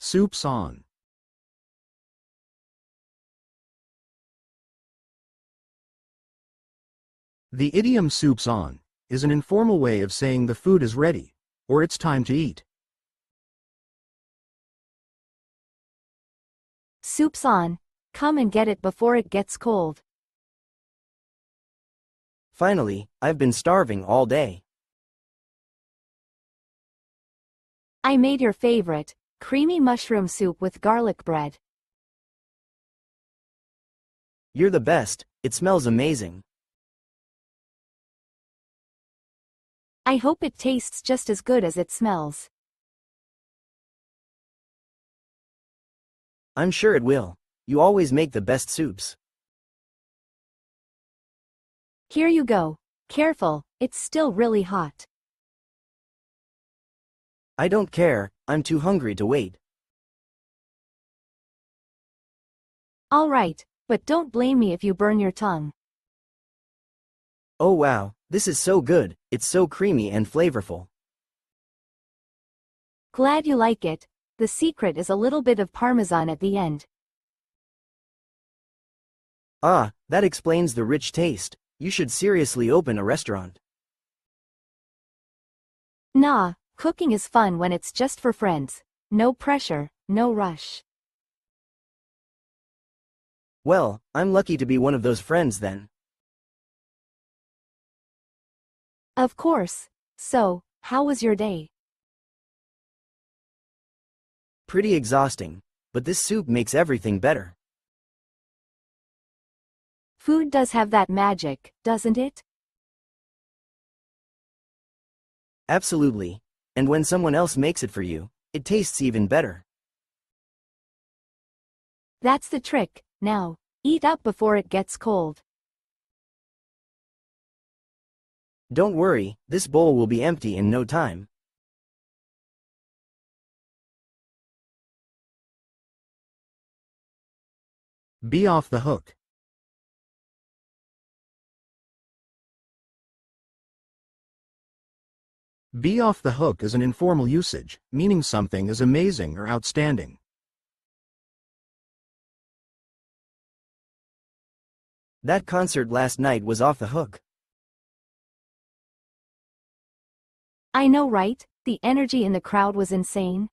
Soup's on. The idiom soup's on is an informal way of saying the food is ready, or it's time to eat. Soup's on. Come and get it before it gets cold. Finally, I've been starving all day. I made your favorite, creamy mushroom soup with garlic bread. You're the best, it smells amazing. I hope it tastes just as good as it smells. I'm sure it will. You always make the best soups. Here you go. Careful, it's still really hot. I don't care, I'm too hungry to wait. All right, but don't blame me if you burn your tongue. Oh wow, this is so good, it's so creamy and flavorful. Glad you like it. The secret is a little bit of parmesan at the end. Ah, that explains the rich taste. You should seriously open a restaurant. Nah, cooking is fun when it's just for friends. No pressure, no rush. Well, I'm lucky to be one of those friends then. Of course. So, how was your day? Pretty exhausting, but this soup makes everything better. Food does have that magic, doesn't it? Absolutely. And when someone else makes it for you, it tastes even better. That's the trick. Now, eat up before it gets cold. Don't worry, this bowl will be empty in no time. Be off the hook. Be off the hook is an informal usage, meaning something is amazing or outstanding. That concert last night was off the hook. I know, right? The energy in the crowd was insane.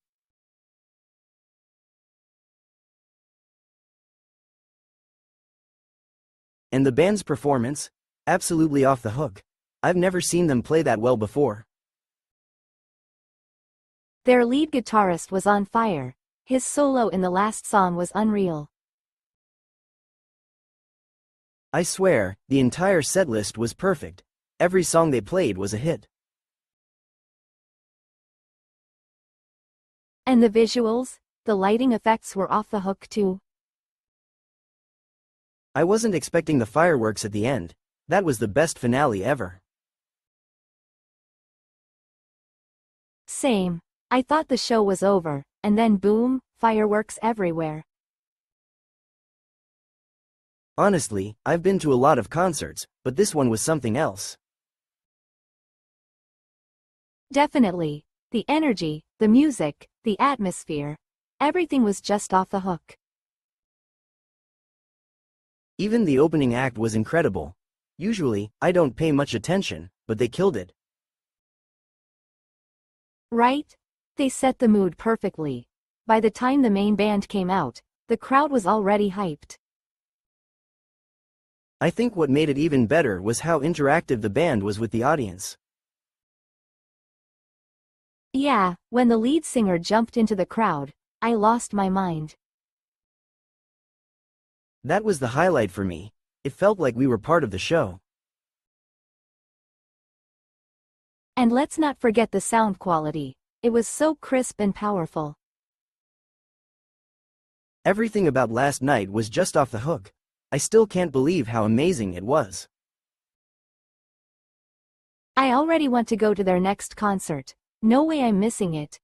And the band's performance? Absolutely off the hook. I've never seen them play that well before. Their lead guitarist was on fire. His solo in the last song was unreal. I swear, the entire setlist was perfect. Every song they played was a hit. And the visuals? The lighting effects were off the hook too. I wasn't expecting the fireworks at the end. That was the best finale ever. Same. I thought the show was over, and then boom, fireworks everywhere. Honestly, I've been to a lot of concerts, but this one was something else. Definitely. The energy, the music, the atmosphere. Everything was just off the hook. Even the opening act was incredible. Usually, I don't pay much attention, but they killed it. Right? They set the mood perfectly. By the time the main band came out, the crowd was already hyped. I think what made it even better was how interactive the band was with the audience. Yeah, when the lead singer jumped into the crowd, I lost my mind. That was the highlight for me. It felt like we were part of the show. And let's not forget the sound quality. It was so crisp and powerful. Everything about last night was just off the hook. I still can't believe how amazing it was. I already want to go to their next concert. No way I'm missing it.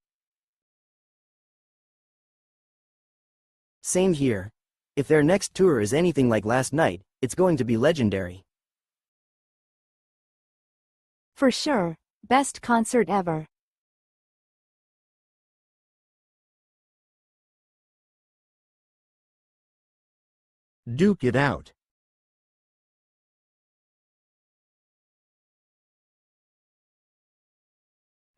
Same here. If their next tour is anything like last night, it's going to be legendary. For sure. Best concert ever. Duke it out.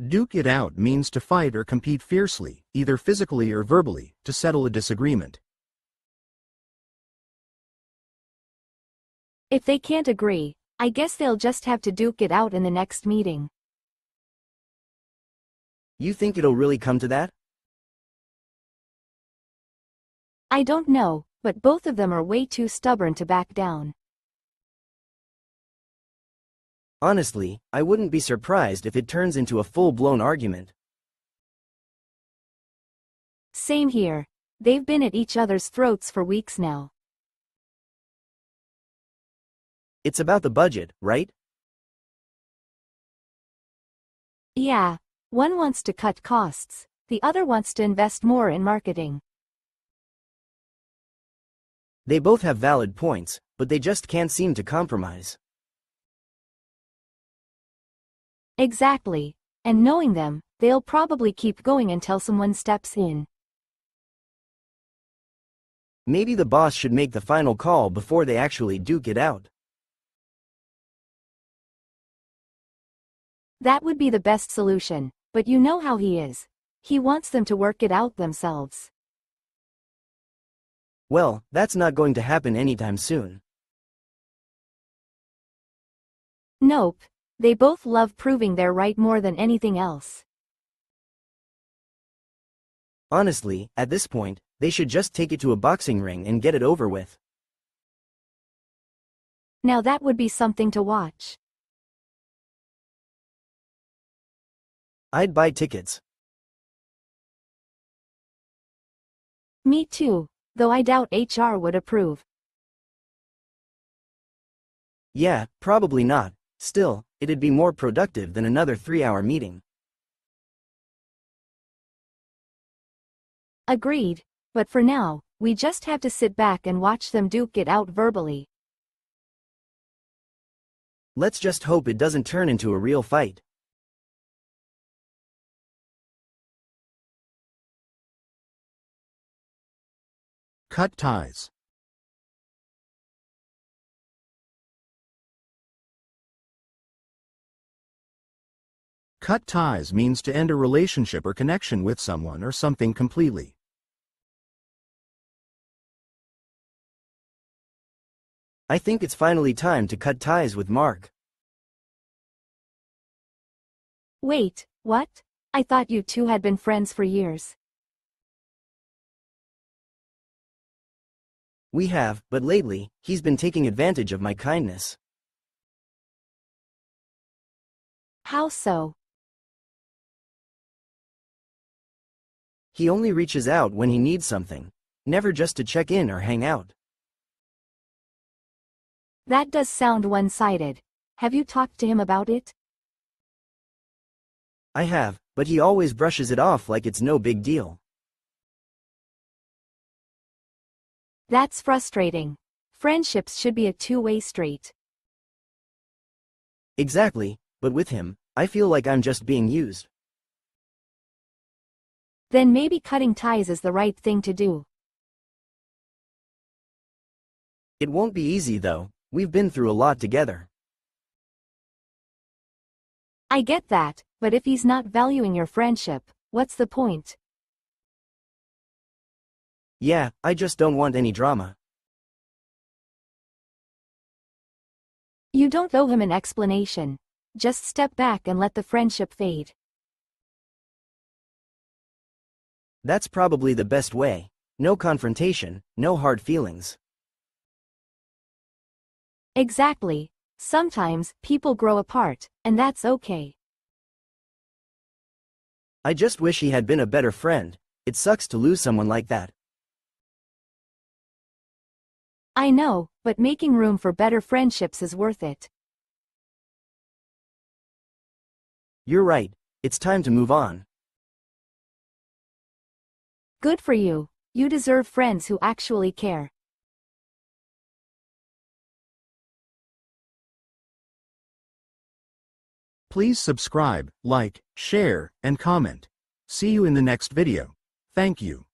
Duke it out means to fight or compete fiercely, either physically or verbally, to settle a disagreement. If they can't agree, I guess they'll just have to duke it out in the next meeting. You think it'll really come to that? I don't know, but both of them are way too stubborn to back down. Honestly, I wouldn't be surprised if it turns into a full-blown argument. Same here. They've been at each other's throats for weeks now. It's about the budget, right? Yeah, one wants to cut costs, the other wants to invest more in marketing. They both have valid points, but they just can't seem to compromise. Exactly. And knowing them, they'll probably keep going until someone steps in. Maybe the boss should make the final call before they actually duke it out. That would be the best solution, but you know how he is. He wants them to work it out themselves. Well, that's not going to happen anytime soon. Nope. They both love proving they're right more than anything else. Honestly, at this point, they should just take it to a boxing ring and get it over with. Now that would be something to watch. I'd buy tickets. Me too, though I doubt HR would approve. Yeah, probably not. Still, it'd be more productive than another 3-hour meeting. Agreed, but for now, we just have to sit back and watch them duke it out verbally. Let's just hope it doesn't turn into a real fight. Cut ties. Cut ties means to end a relationship or connection with someone or something completely. I think it's finally time to cut ties with Mark. Wait, what? I thought you two had been friends for years. We have, but lately, he's been taking advantage of my kindness. How so? He only reaches out when he needs something, never just to check in or hang out. That does sound one-sided. Have you talked to him about it? I have, but he always brushes it off like it's no big deal. That's frustrating. Friendships should be a two-way street. Exactly, but with him, I feel like I'm just being used. Then maybe cutting ties is the right thing to do. It won't be easy though, we've been through a lot together. I get that, but if he's not valuing your friendship, what's the point? Yeah, I just don't want any drama. You don't owe him an explanation. Just step back and let the friendship fade. That's probably the best way. No confrontation, no hard feelings. Exactly. Sometimes, people grow apart, and that's okay. I just wish he had been a better friend. It sucks to lose someone like that. I know, but making room for better friendships is worth it. You're right. It's time to move on. Good for you. You deserve friends who actually care. Please subscribe, like, share, and comment. See you in the next video. Thank you.